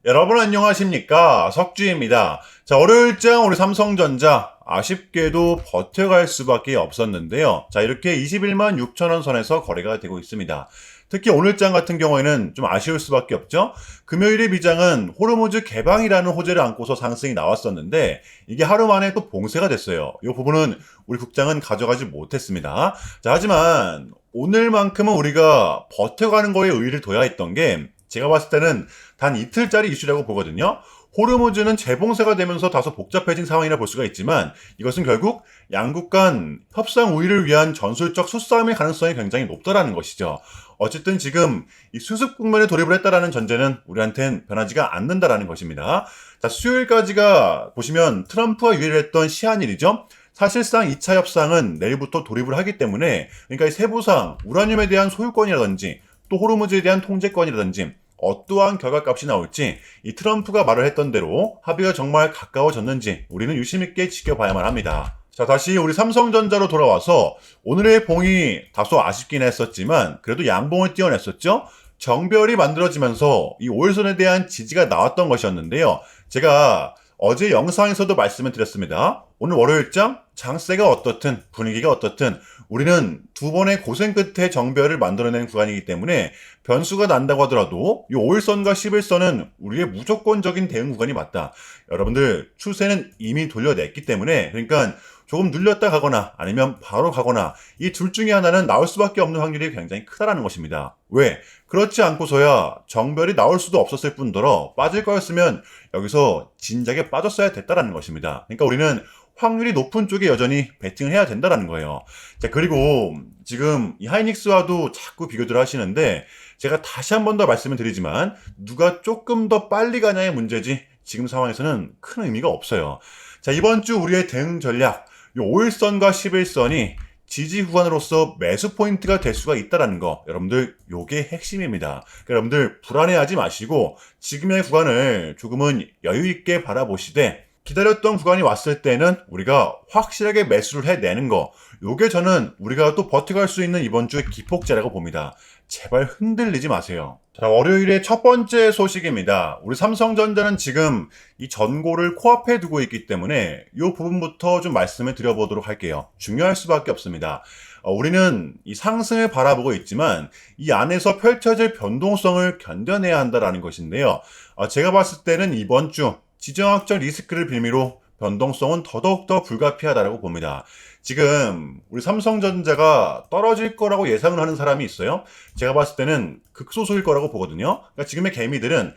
여러분 안녕하십니까? 석주입니다. 자, 월요일장 우리 삼성전자 아쉽게도 버텨갈 수밖에 없었는데요. 자, 이렇게 21만 6천 원 선에서 거래가 되고 있습니다. 특히 오늘장 같은 경우에는 좀 아쉬울 수밖에 없죠. 금요일의 비장은 호르무즈 개방이라는 호재를 안고서 상승이 나왔었는데 이게 하루 만에 또 봉쇄가 됐어요. 이 부분은 우리 국장은 가져가지 못했습니다. 자, 하지만 오늘만큼은 우리가 버텨가는 거에 의의를 둬야 했던 게 제가 봤을 때는 단 이틀짜리 이슈라고 보거든요. 호르무즈는 재봉쇄가 되면서 다소 복잡해진 상황이라 볼 수가 있지만 이것은 결국 양국 간 협상 우위를 위한 전술적 수싸움의 가능성이 굉장히 높다라는 것이죠. 어쨌든 지금 이 수습 국면에 돌입을 했다라는 전제는 우리한텐 변하지가 않는다라는 것입니다. 자, 수요일까지가 보시면 트럼프와 유예했던 시한일이죠. 사실상 2차 협상은 내일부터 돌입을 하기 때문에 그러니까 이 세부상 우라늄에 대한 소유권이라든지 또 호르무즈에 대한 통제권이라든지 어떠한 결과값이 나올지 이 트럼프가 말을 했던 대로 합의가 정말 가까워졌는지 우리는 유심 있게 지켜봐야만 합니다. 자, 다시 우리 삼성전자로 돌아와서 오늘의 봉이 다소 아쉽긴 했었지만 그래도 양봉을 띄워냈었죠. 정별이 만들어지면서 이 5일선에 대한 지지가 나왔던 것이었는데요. 제가 어제 영상에서도 말씀을 드렸습니다. 오늘 월요일장 장세가 어떻든 분위기가 어떻든 우리는 두 번의 고생 끝에 정별을 만들어낸 구간이기 때문에 변수가 난다고 하더라도 이 5일선과 11선은 우리의 무조건적인 대응 구간이 맞다. 여러분들 추세는 이미 돌려냈기 때문에 그러니까 조금 눌렸다 가거나 아니면 바로 가거나 이 둘 중에 하나는 나올 수밖에 없는 확률이 굉장히 크다라는 것입니다. 왜? 그렇지 않고서야 정별이 나올 수도 없었을 뿐더러 빠질 거였으면 여기서 진작에 빠졌어야 됐다라는 것입니다. 그러니까 우리는 확률이 높은 쪽에 여전히 베팅을 해야 된다라는 거예요. 자, 그리고 지금 이 하이닉스와도 자꾸 비교들 하시는데 제가 다시 한 번 더 말씀을 드리지만 누가 조금 더 빨리 가냐의 문제지 지금 상황에서는 큰 의미가 없어요. 자, 이번 주 우리의 대응 전략 이 5일선과 11선이 지지 구간으로서 매수 포인트가 될 수가 있다는 거 여러분들 요게 핵심입니다. 그러니까 여러분들 불안해하지 마시고 지금의 구간을 조금은 여유 있게 바라보시되 기다렸던 구간이 왔을 때는 우리가 확실하게 매수를 해내는 거 요게 저는 우리가 또 버텨갈 수 있는 이번 주의 기폭제라고 봅니다. 제발 흔들리지 마세요. 자, 월요일의 첫 번째 소식입니다. 우리 삼성전자는 지금 이 전고를 코앞에 두고 있기 때문에 이 부분부터 좀 말씀을 드려보도록 할게요. 중요할 수밖에 없습니다. 우리는 이 상승을 바라보고 있지만 이 안에서 펼쳐질 변동성을 견뎌내야 한다는 것인데요. 제가 봤을 때는 이번 주 지정학적 리스크를 빌미로 변동성은 더더욱더 불가피하다고 봅니다. 지금 우리 삼성전자가 떨어질 거라고 예상을 하는 사람이 있어요. 제가 봤을 때는 극소수일 거라고 보거든요. 그러니까 지금의 개미들은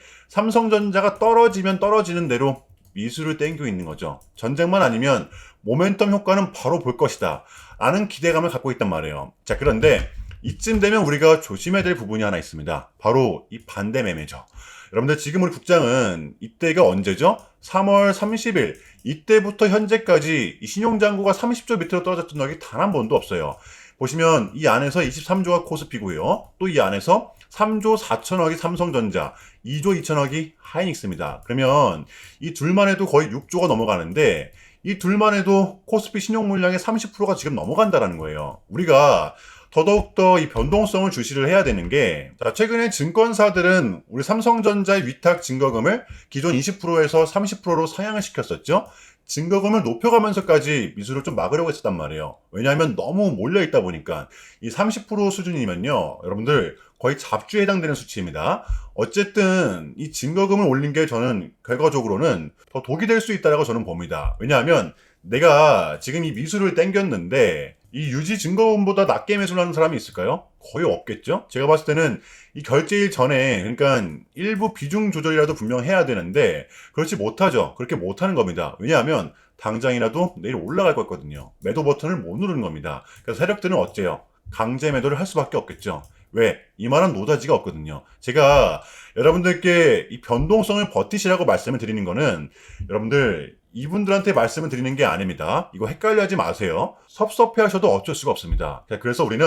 삼성전자가 떨어지면 떨어지는 대로 미수를 땡기고 있는 거죠. 전쟁만 아니면 모멘텀 효과는 바로 볼 것이다 라는 기대감을 갖고 있단 말이에요. 자, 그런데 이쯤 되면 우리가 조심해야 될 부분이 하나 있습니다. 바로 이 반대 매매죠. 여러분들 지금 우리 국장은 이때가 언제죠? 3월 30일 이때부터 현재까지 이 신용장고가 30조 밑으로 떨어졌던 적이 단 한 번도 없어요. 보시면 이 안에서 23조가 코스피고요. 또 이 안에서 3조 4천억이 삼성전자, 2조 2천억이 하이닉스입니다. 그러면 이 둘만 해도 거의 6조가 넘어가는데 이 둘만 해도 코스피 신용 물량의 30%가 지금 넘어간다라는 거예요. 우리가 더더욱더 이 변동성을 주시를 해야 되는 게, 자, 최근에 증권사들은 우리 삼성전자의 위탁 증거금을 기존 20%에서 30%로 상향을 시켰었죠. 증거금을 높여가면서까지 미수를 좀 막으려고 했었단 말이에요. 왜냐하면 너무 몰려있다 보니까 이 30% 수준이면요, 여러분들 거의 잡주에 해당되는 수치입니다. 어쨌든 이 증거금을 올린 게 저는 결과적으로는 더 독이 될 수 있다고 저는 봅니다. 왜냐하면 내가 지금 이 미수를 땡겼는데 이 유지 증거금보다 낮게 매수를 하는 사람이 있을까요? 거의 없겠죠? 제가 봤을 때는 이 결제일 전에 그러니까 일부 비중 조절이라도 분명 해야 되는데 그렇지 못하죠. 그렇게 못하는 겁니다. 왜냐하면 당장이라도 내일 올라갈 거거든요. 매도 버튼을 못 누르는 겁니다. 그래서 세력들은 어째요? 강제 매도를 할 수밖에 없겠죠. 왜? 이만한 노다지가 없거든요. 제가 여러분들께 이 변동성을 버티시라고 말씀을 드리는 거는 여러분들 이분들한테 말씀을 드리는 게 아닙니다. 이거 헷갈려 하지 마세요. 섭섭해 하셔도 어쩔 수가 없습니다. 그래서 우리는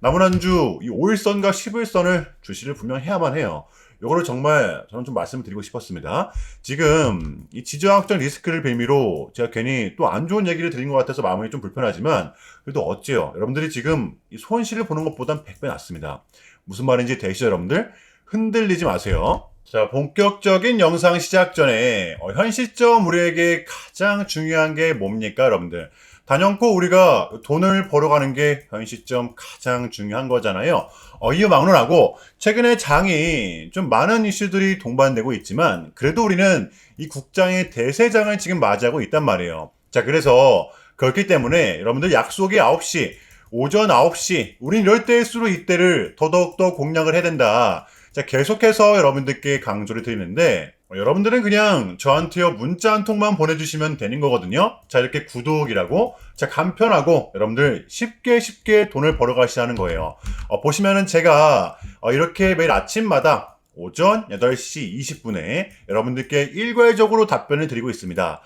남은 한 주 이 5일선과 11선을 주시를 분명 해야만 해요. 요거를 정말 저는 좀 말씀을 드리고 싶었습니다. 지금 이 지정학적 리스크를 빌미로 제가 괜히 또 안 좋은 얘기를 드린 것 같아서 마음이 좀 불편하지만 그래도 어째요. 여러분들이 지금 이 손실을 보는 것보단 100배 낫습니다. 무슨 말인지 되시죠, 여러분들? 흔들리지 마세요. 자, 본격적인 영상 시작 전에 현 시점 우리에게 가장 중요한 게 뭡니까, 여러분들? 단연코 우리가 돈을 벌어가는 게 현 시점 가장 중요한 거잖아요. 이유 막론하고 최근에 장이 좀 많은 이슈들이 동반되고 있지만 그래도 우리는 이 국장의 대세장을 지금 맞이하고 있단 말이에요. 자, 그래서 그렇기 때문에 여러분들 약속이 9시, 오전 9시, 우린 이럴 때일수록 이때를 더더욱더 공략을 해야 된다. 자, 계속해서 여러분들께 강조를 드리는데 여러분들은 그냥 저한테요 문자 한 통만 보내주시면 되는 거거든요. 자, 이렇게 구독이라고 자 간편하고 여러분들 쉽게 돈을 벌어가시라는 거예요. 보시면은 제가 이렇게 매일 아침마다 오전 8시 20분에 여러분들께 일괄적으로 답변을 드리고 있습니다.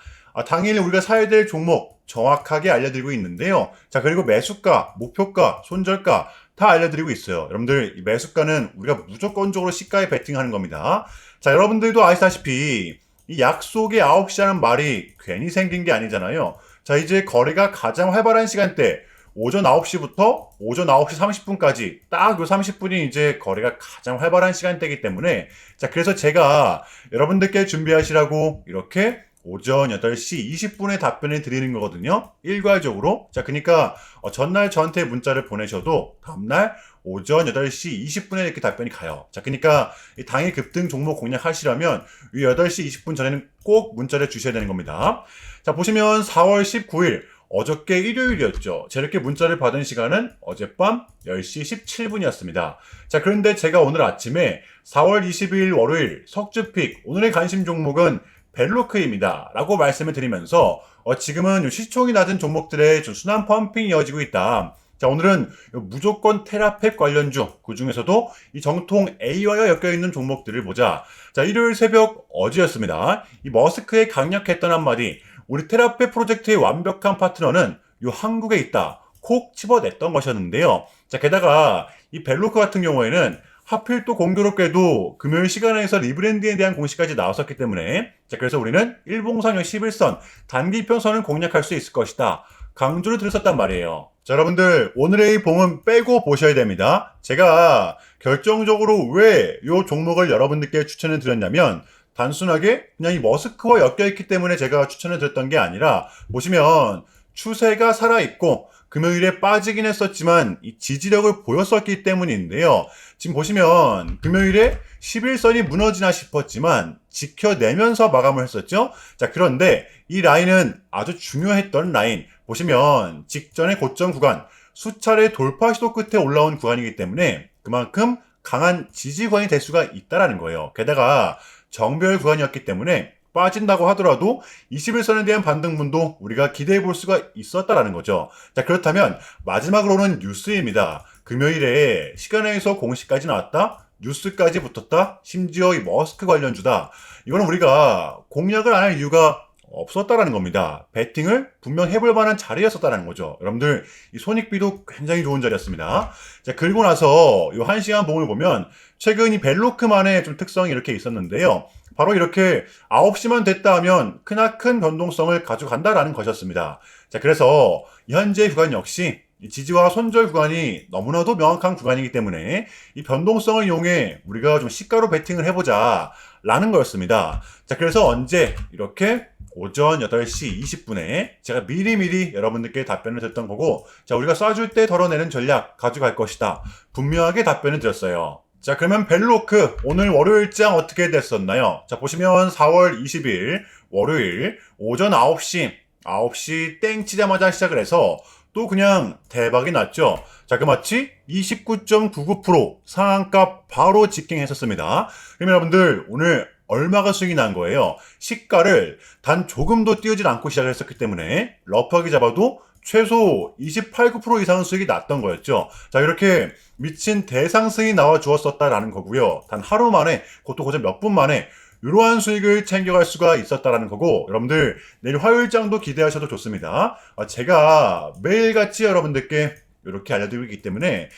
당일 우리가 사야 될 종목 정확하게 알려드리고 있는데요. 자, 그리고 매수가, 목표가, 손절가 다 알려드리고 있어요. 여러분들 이 매수가는 우리가 무조건적으로 시가에 베팅하는 겁니다. 자, 여러분들도 아시다시피 이 약속이 9시라는 말이 괜히 생긴 게 아니잖아요. 자, 이제 거래가 가장 활발한 시간대 오전 9시부터 오전 9시 30분까지 딱 요 30분이 이제 거래가 가장 활발한 시간대이기 때문에 자, 그래서 제가 여러분들께 준비하시라고 이렇게 오전 8시 20분에 답변을 드리는 거거든요. 일괄적으로. 자, 그러니까 전날 저한테 문자를 보내셔도 다음날 오전 8시 20분에 이렇게 답변이 가요. 자, 그러니까 이 당일 급등 종목 공략하시려면 이 8시 20분 전에는 꼭 문자를 주셔야 되는 겁니다. 자, 보시면 4월 19일 어저께 일요일이었죠. 제 이렇게 문자를 받은 시간은 어젯밤 10시 17분이었습니다. 자, 그런데 제가 오늘 아침에 4월 22일 월요일 석주픽 오늘의 관심 종목은 벨로크입니다. 라고 말씀을 드리면서 지금은 시총이 낮은 종목들의 좀 순환 펌핑이 이어지고 있다. 자, 오늘은 무조건 테라팩 관련주, 그 중에서도 이 정통 A와 엮여있는 종목들을 보자. 자, 일요일 새벽 어제였습니다. 이 머스크의 강력했던 한마디, 우리 테라팩 프로젝트의 완벽한 파트너는 이 한국에 있다. 콕 집어냈던 것이었는데요. 자, 게다가 이 벨로크 같은 경우에는 하필 또 공교롭게도 금요일 시간에서 리브랜딩에 대한 공시까지 나왔었기 때문에 자, 그래서 우리는 일봉상형 11선 단기평선을 공략할 수 있을 것이다. 강조를 드렸었단 말이에요. 자, 여러분들 오늘의 봉은 빼고 보셔야 됩니다. 제가 결정적으로 왜 이 종목을 여러분들께 추천을 드렸냐면 단순하게 그냥 이 머스크와 엮여있기 때문에 제가 추천을 드렸던 게 아니라 보시면 추세가 살아있고 금요일에 빠지긴 했었지만 이 지지력을 보였었기 때문인데요. 지금 보시면 금요일에 11선이 무너지나 싶었지만 지켜내면서 마감을 했었죠. 자, 그런데 이 라인은 아주 중요했던 라인. 보시면 직전의 고점 구간, 수차례 돌파 시도 끝에 올라온 구간이기 때문에 그만큼 강한 지지 구간이 될 수가 있다라는 거예요. 게다가 정별 구간이었기 때문에 빠진다고 하더라도 21선에 대한 반등분도 우리가 기대해 볼 수가 있었다라는 거죠. 자, 그렇다면 마지막으로는 뉴스입니다. 금요일에 시간에서 공시까지 나왔다. 뉴스까지 붙었다. 심지어 이 머스크 관련주다. 이거는 우리가 공략을 안 할 이유가 없었다라는 겁니다. 배팅을 분명 해볼 만한 자리였었다는 거죠. 여러분들 이 손익비도 굉장히 좋은 자리였습니다. 자, 그리고 나서 이 1시간 봉을 보면 최근 이 벨로크만의 좀 특성이 이렇게 있었는데요. 바로 이렇게 9시만 됐다 하면 크나큰 변동성을 가져간다라는 것이었습니다. 자, 그래서 현재 구간 역시 이 지지와 손절 구간이 너무나도 명확한 구간이기 때문에 이 변동성을 이용해 우리가 좀 시가로 베팅을 해보자 라는 거였습니다. 자, 그래서 언제 이렇게 오전 8시 20분에 제가 미리미리 여러분들께 답변을 드렸던 거고 자, 우리가 쏴줄 때 덜어내는 전략 가져갈 것이다. 분명하게 답변을 드렸어요. 자, 그러면 벨로크 오늘 월요일장 어떻게 됐었나요? 자, 보시면 4월 20일 월요일 오전 9시 땡 치자마자 시작을 해서 또 그냥 대박이 났죠. 자, 그 마치 29.99% 상한가 바로 직행했었습니다. 그러면 여러분들 오늘 얼마가 수익이 난 거예요? 시가를 단 조금도 띄우질 않고 시작을 했었기 때문에 러프하게 잡아도 최소 28, 9% 이상은 수익이 났던 거였죠. 자, 이렇게 미친 대상승이 나와 주었었다라는 거고요. 단 하루 만에, 그것도 고작 몇 분 만에 이러한 수익을 챙겨갈 수가 있었다라는 거고 여러분들 내일 화요일장도 기대하셔도 좋습니다. 제가 매일같이 여러분들께 이렇게 알려드리고 있기 때문에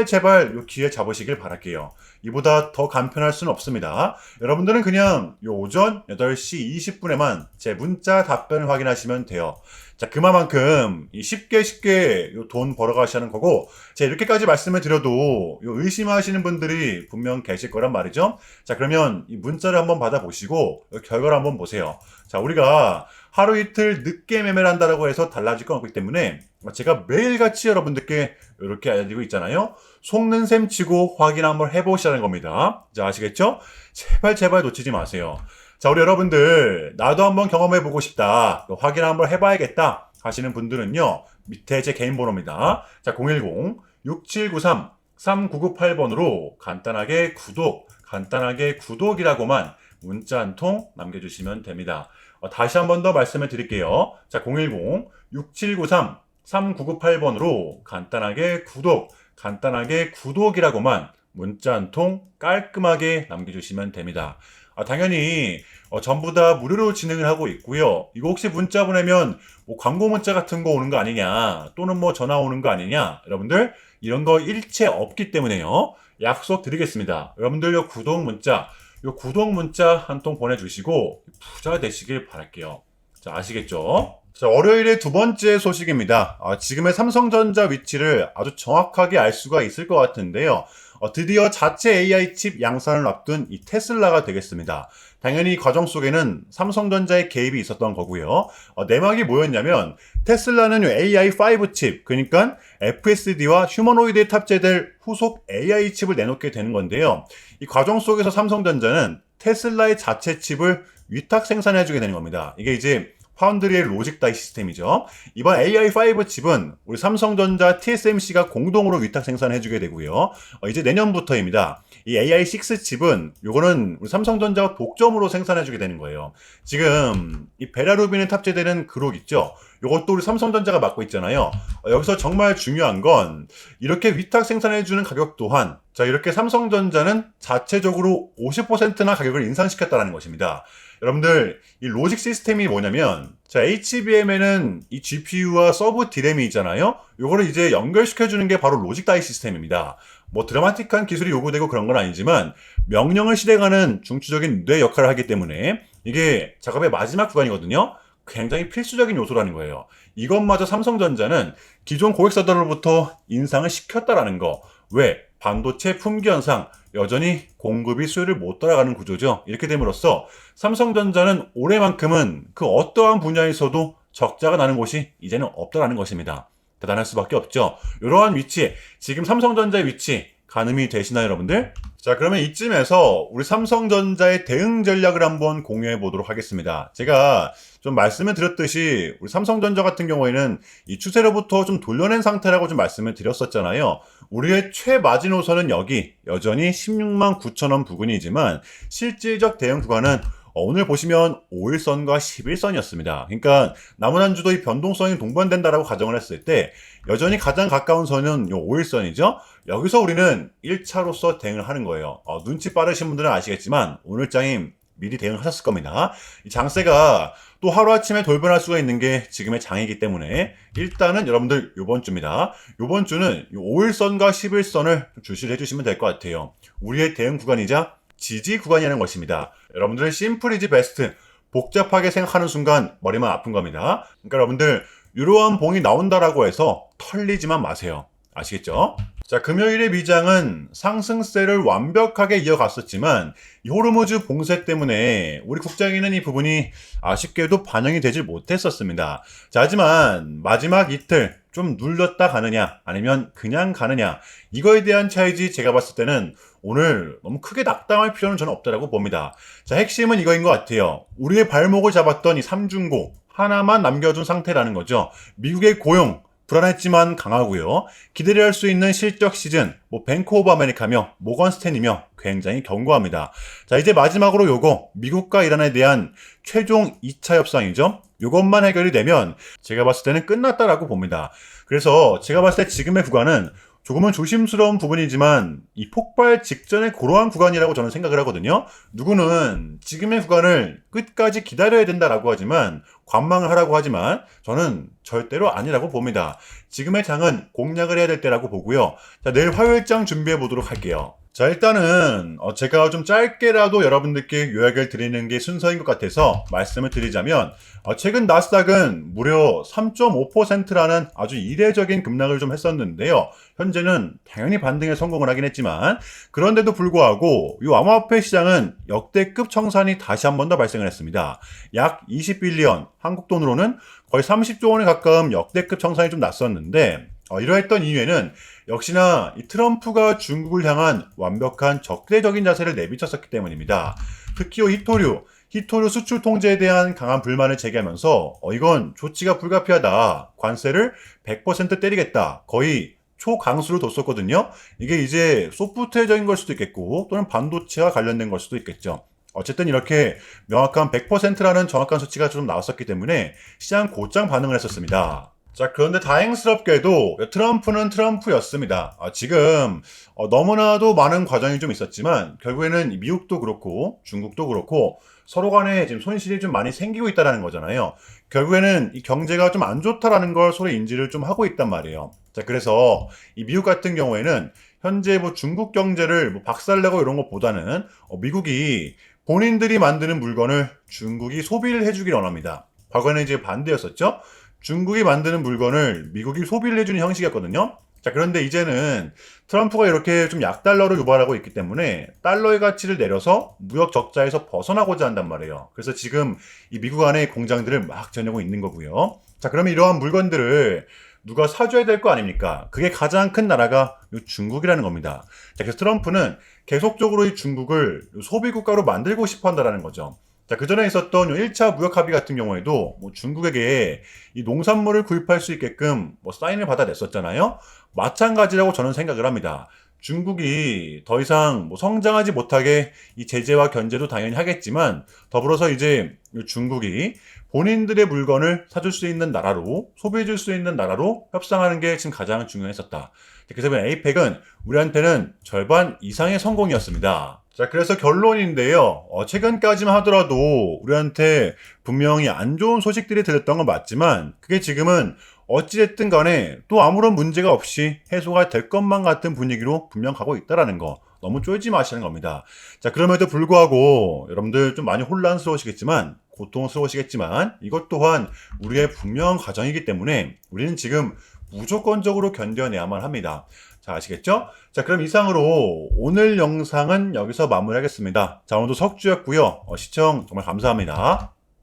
제발 이 기회 잡으시길 바랄게요. 이보다 더 간편할 수는 없습니다. 여러분들은 그냥 요 오전 8시 20분에만 제 문자 답변을 확인하시면 돼요. 자, 그만큼 쉽게 돈 벌어가시는 거고, 자, 이렇게까지 말씀을 드려도 의심하시는 분들이 분명 계실 거란 말이죠. 자, 그러면 이 문자를 한번 받아보시고 결과를 한번 보세요. 자, 우리가 하루 이틀 늦게 매매를 한다라고 해서 달라질 건 없기 때문에 제가 매일같이 여러분들께 이렇게 알려드리고 있잖아요. 속는 셈 치고 확인 한번 해보시라는 겁니다. 자, 아시겠죠? 제발 놓치지 마세요. 자, 우리 여러분들 나도 한번 경험해보고 싶다, 확인 한번 해봐야겠다 하시는 분들은요, 밑에 제 개인 번호입니다. 자, 010-6793-3998번으로 간단하게 구독이라고만 문자 한 통 남겨주시면 됩니다. 다시 한 번 더 말씀을 드릴게요. 자, 010-6793-3998번으로 간단하게 구독이라고만 문자 한 통 깔끔하게 남겨주시면 됩니다. 당연히 전부 다 무료로 진행을 하고 있고요. 이거 혹시 문자 보내면 뭐 광고 문자 같은 거 오는 거 아니냐, 또는 뭐 전화 오는 거 아니냐, 여러분들 이런 거 일체 없기 때문에요. 약속 드리겠습니다. 여러분들 요 구독 문자 한 통 보내주시고 부자 되시길 바랄게요. 자, 아시겠죠? 자, 월요일의 두 번째 소식입니다. 지금의 삼성전자 위치를 아주 정확하게 알 수가 있을 것 같은데요. 드디어 자체 AI 칩 양산을 앞둔 이 테슬라가 되겠습니다. 당연히 이 과정 속에는 삼성전자의 개입이 있었던 거고요. 내막이 뭐였냐면, 테슬라는 AI5 칩, 그러니까 FSD와 휴머노이드에 탑재될 후속 AI 칩을 내놓게 되는 건데요. 이 과정 속에서 삼성전자는 테슬라의 자체 칩을 위탁 생산해주게 되는 겁니다. 이게 이제 파운드리의 로직 다이 시스템이죠. 이번 AI5 칩은 우리 삼성전자 TSMC가 공동으로 위탁 생산해주게 되고요. 이제 내년부터입니다. 이 AI6 칩은 요거는 우리 삼성전자가 독점으로 생산해주게 되는 거예요. 지금 이 베라루빈에 탑재되는 그룹 있죠. 요것도 우리 삼성전자가 맡고 있잖아요. 여기서 정말 중요한 건 이렇게 위탁 생산해주는 가격 또한, 자, 이렇게 삼성전자는 자체적으로 50%나 가격을 인상시켰다는 것입니다. 여러분들 이 로직 시스템이 뭐냐면, 자, HBM에는 이 GPU와 서브 D램이 있잖아요. 요거를 이제 연결시켜주는 게 바로 로직 다이 시스템입니다. 뭐 드라마틱한 기술이 요구되고 그런 건 아니지만 명령을 실행하는 중추적인 뇌 역할을 하기 때문에 이게 작업의 마지막 구간이거든요. 굉장히 필수적인 요소라는 거예요. 이것마저 삼성전자는 기존 고객사들로부터 인상을 시켰다라는 거. 왜? 반도체 품귀 현상, 여전히 공급이 수요를 못 따라가는 구조죠. 이렇게 됨으로써 삼성전자는 올해만큼은 그 어떠한 분야에서도 적자가 나는 곳이 이제는 없다라는 것입니다. 대단할 수밖에 없죠. 이러한 위치, 지금 삼성전자의 위치 가늠이 되시나요, 여러분들? 자, 그러면 이쯤에서 우리 삼성전자의 대응 전략을 한번 공유해 보도록 하겠습니다. 제가 좀 말씀을 드렸듯이 우리 삼성전자 같은 경우에는 이 추세로부터 좀 돌려낸 상태라고 좀 말씀을 드렸었잖아요. 우리의 최마지노선은 여기 여전히 16만 9천 원 부근이지만 실질적 대응 구간은 오늘 보시면 5일선과 11선이었습니다. 그러니까 남은 한 주도 이 변동성이 동반된다라고 가정을 했을 때 여전히 가장 가까운 선은 요 5일선이죠. 여기서 우리는 1차로서 대응을 하는 거예요. 눈치 빠르신 분들은 아시겠지만 오늘 장이 미리 대응을 하셨을 겁니다. 이 장세가 또 하루아침에 돌변할 수가 있는 게 지금의 장이기 때문에 일단은 여러분들 요번 주입니다. 요번 주는 요 5일선과 11선을 주시를 해주시면 될 것 같아요. 우리의 대응 구간이자 지지 구간이라는 것입니다. 여러분들은 심플 이즈 베스트, 복잡하게 생각하는 순간 머리만 아픈 겁니다. 그러니까 여러분들 이러한 봉이 나온다라고 해서 털리지만 마세요. 아시겠죠? 자, 금요일의 미장은 상승세를 완벽하게 이어갔었지만 이 호르무즈 봉쇄 때문에 우리 국장에는 이 부분이 아쉽게도 반영이 되질 못했었습니다. 자, 하지만 마지막 이틀 좀 눌렸다 가느냐 아니면 그냥 가느냐, 이거에 대한 차이지 제가 봤을 때는 오늘 너무 크게 낙담할 필요는 저는 없다라고 봅니다. 자, 핵심은 이거인 것 같아요. 우리의 발목을 잡았던 이 삼중고 하나만 남겨둔 상태라는 거죠. 미국의 고용 불안했지만 강하고요. 기대를 할 수 있는 실적 시즌, 뱅크 오브 아메리카며 모건 스탠이며 굉장히 견고합니다. 자, 이제 마지막으로 요거 미국과 이란에 대한 최종 2차 협상이죠. 요것만 해결이 되면 제가 봤을 때는 끝났다라고 봅니다. 그래서 제가 봤을 때 지금의 구간은 조금은 조심스러운 부분이지만 이 폭발 직전의 그러한 구간이라고 저는 생각을 하거든요. 누구는 지금의 구간을 끝까지 기다려야 된다라고 하지만, 관망을 하라고 하지만 저는 절대로 아니라고 봅니다. 지금의 장은 공략을 해야 될 때라고 보고요. 자, 내일 화요일장 준비해 보도록 할게요. 자, 일단은 제가 좀 짧게라도 여러분들께 요약을 드리는 게 순서인 것 같아서 말씀을 드리자면 최근 나스닥은 무려 3.5%라는 아주 이례적인 급락을 좀 했었는데요. 현재는 당연히 반등에 성공을 하긴 했지만 그런데도 불구하고 이 암호화폐 시장은 역대급 청산이 다시 한 번 더 발생을 했습니다. 약 21년, 한국 돈으로는 거의 30조 원에 가까운 역대급 청산이 좀 났었는데 이러했던 이유에는 역시나 이 트럼프가 중국을 향한 완벽한 적대적인 자세를 내비쳤었기 때문입니다. 특히 히토류 수출 통제에 대한 강한 불만을 제기하면서 이건 조치가 불가피하다. 관세를 100% 때리겠다. 거의 초강수를 뒀었거든요. 이게 이제 소프트웨어적인 걸 수도 있겠고 또는 반도체와 관련된 걸 수도 있겠죠. 어쨌든 이렇게 명확한 100%라는 정확한 수치가 좀 나왔었기 때문에 시장 곧장 반응을 했었습니다. 자, 그런데 다행스럽게도 트럼프는 트럼프였습니다. 지금 너무나도 많은 과정이 좀 있었지만 결국에는 미국도 그렇고 중국도 그렇고 서로 간에 지금 손실이 좀 많이 생기고 있다는 거잖아요. 결국에는 이 경제가 좀 안 좋다라는 걸 서로 인지를 좀 하고 있단 말이에요. 자, 그래서 이 미국 같은 경우에는 현재 뭐 중국 경제를 뭐 박살내고 이런 것보다는 미국이 본인들이 만드는 물건을 중국이 소비를 해주길 원합니다. 과거에는 이제 반대였었죠. 중국이 만드는 물건을 미국이 소비를 해주는 형식이었거든요. 자, 그런데 이제는 트럼프가 이렇게 좀 약달러를 유발하고 있기 때문에 달러의 가치를 내려서 무역 적자에서 벗어나고자 한단 말이에요. 그래서 지금 이 미국 안에 공장들을 막 지어내고 있는 거고요. 자, 그러면 이러한 물건들을 누가 사줘야 될 거 아닙니까? 그게 가장 큰 나라가 중국이라는 겁니다. 자, 그래서 트럼프는 계속적으로 이 중국을 소비국가로 만들고 싶어 한다는 거죠. 자, 그 전에 있었던 1차 무역 합의 같은 경우에도 뭐 중국에게 이 농산물을 구입할 수 있게끔 뭐 사인을 받아냈었잖아요. 마찬가지라고 저는 생각을 합니다. 중국이 더 이상 뭐 성장하지 못하게 이 제재와 견제도 당연히 하겠지만 더불어서 이제 중국이 본인들의 물건을 사줄 수 있는 나라로 소비해 줄 수 있는 나라로 협상하는 게 지금 가장 중요했었다. 그래서 에이펙은 우리한테는 절반 이상의 성공이었습니다. 자, 그래서 결론인데요. 최근까지만 하더라도 우리한테 분명히 안 좋은 소식들이 들렸던 건 맞지만 그게 지금은 어찌됐든 간에 또 아무런 문제가 없이 해소가 될 것만 같은 분위기로 분명 가고 있다라는 거. 너무 쫄지 마시는 겁니다. 자, 그럼에도 불구하고 여러분들 좀 많이 혼란스러우시겠지만 고통스러우시겠지만 이것 또한 우리의 분명한 과정이기 때문에 우리는 지금 무조건적으로 견뎌내야만 합니다. 자, 아시겠죠? 자, 그럼 이상으로 오늘 영상은 여기서 마무리하겠습니다. 자, 오늘도 석주였고요. 시청 정말 감사합니다.